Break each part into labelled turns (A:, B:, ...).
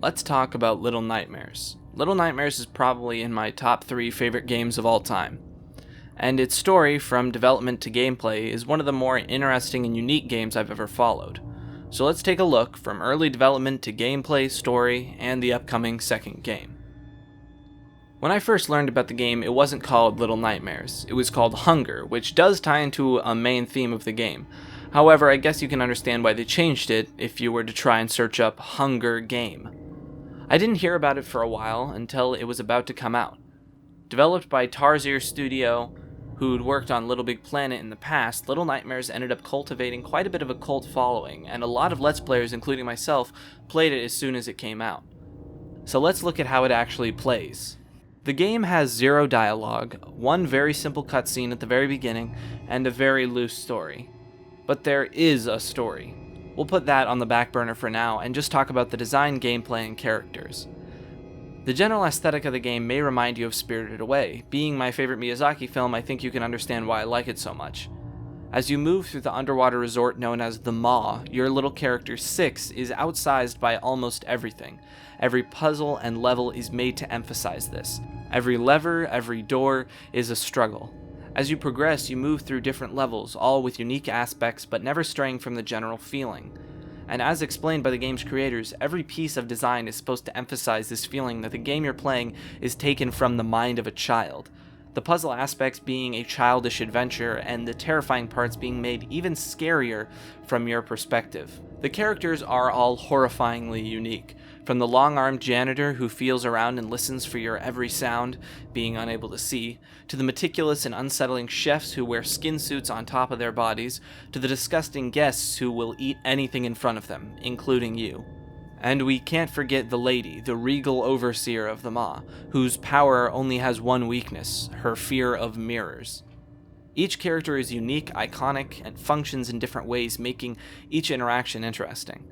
A: let's talk about Little Nightmares. Little Nightmares is probably in my top 3 favorite games of all time. And its story, from development to gameplay, is one of the more interesting and unique games I've ever followed. So let's take a look from early development to gameplay, story, and the upcoming second game. When I first learned about the game, it wasn't called Little Nightmares. It was called Hunger, which does tie into a main theme of the game. However, I guess you can understand why they changed it if you were to try and search up Hunger Game. I didn't hear about it for a while until it was about to come out. Developed by Tarsier Studio, who'd worked on Little Big Planet in the past, Little Nightmares ended up cultivating quite a bit of a cult following, and a lot of Let's Players, including myself, played it as soon as it came out. So let's look at how it actually plays. The game has 0 dialogue, one very simple cutscene at the very beginning, and a very loose story. But there is a story. We'll put that on the back burner for now and just talk about the design, gameplay, and characters. The general aesthetic of the game may remind you of Spirited Away. Being my favorite Miyazaki film, I think you can understand why I like it so much. As you move through the underwater resort known as the Maw, your little character, Six, is outsized by almost everything. Every puzzle and level is made to emphasize this. Every lever, every door is a struggle. As you progress, you move through different levels, all with unique aspects but never straying from the general feeling. And as explained by the game's creators, every piece of design is supposed to emphasize this feeling that the game you're playing is taken from the mind of a child. The puzzle aspects being a childish adventure, and the terrifying parts being made even scarier from your perspective. The characters are all horrifyingly unique, from the long-armed janitor who feels around and listens for your every sound, being unable to see, to the meticulous and unsettling chefs who wear skin suits on top of their bodies, to the disgusting guests who will eat anything in front of them, including you. And we can't forget the lady, the regal overseer of the Maw, whose power only has one weakness, her fear of mirrors. Each character is unique, iconic, and functions in different ways, making each interaction interesting.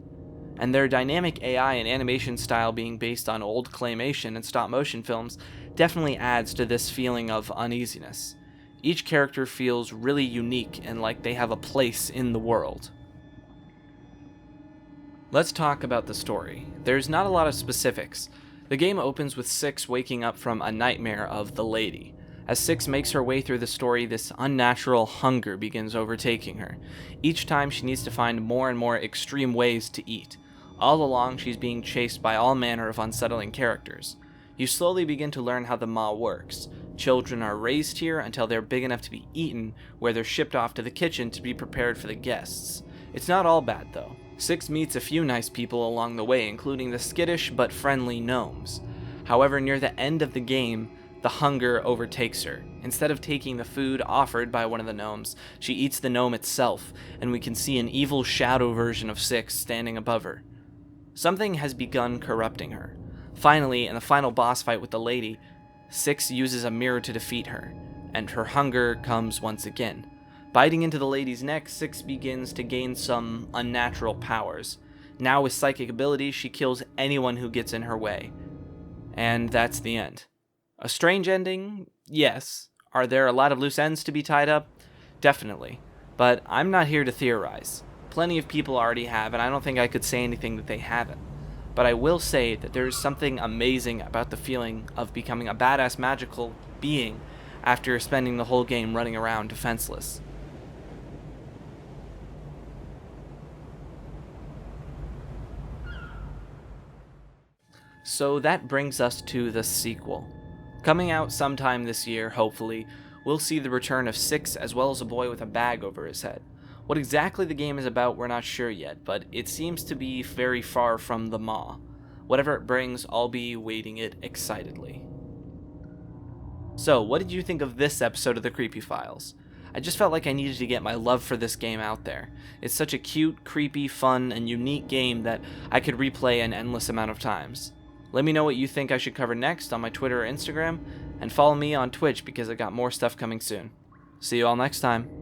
A: And their dynamic AI and animation style being based on old claymation and stop-motion films definitely adds to this feeling of uneasiness. Each character feels really unique and like they have a place in the world. Let's talk about the story. There's not a lot of specifics. The game opens with Six waking up from a nightmare of the lady. As Six makes her way through the story, this unnatural hunger begins overtaking her. Each time she needs to find more and more extreme ways to eat. All along, she's being chased by all manner of unsettling characters. You slowly begin to learn how the Maw works. Children are raised here until they're big enough to be eaten, where they're shipped off to the kitchen to be prepared for the guests. It's not all bad, though. Six meets a few nice people along the way, including the skittish but friendly gnomes. However, near the end of the game, the hunger overtakes her. Instead of taking the food offered by one of the gnomes, she eats the gnome itself, and we can see an evil shadow version of Six standing above her. Something has begun corrupting her. Finally, in the final boss fight with the lady, Six uses a mirror to defeat her, and her hunger comes once again. Biting into the lady's neck, Six begins to gain some unnatural powers. Now with psychic abilities, she kills anyone who gets in her way. And that's the end. A strange ending? Yes. Are there a lot of loose ends to be tied up? Definitely. But I'm not here to theorize. Plenty of people already have, and I don't think I could say anything that they haven't. But I will say that there is something amazing about the feeling of becoming a badass magical being after spending the whole game running around defenseless. So that brings us to the sequel. Coming out sometime this year, hopefully, we'll see the return of Six as well as a boy with a bag over his head. What exactly the game is about, we're not sure yet, but it seems to be very far from the Maw. Whatever it brings, I'll be awaiting it excitedly. So, what did you think of this episode of the Creepy Files? I just felt like I needed to get my love for this game out there. It's such a cute, creepy, fun, and unique game that I could replay an endless amount of times. Let me know what you think I should cover next on my Twitter or Instagram, and follow me on Twitch because I got more stuff coming soon. See you all next time.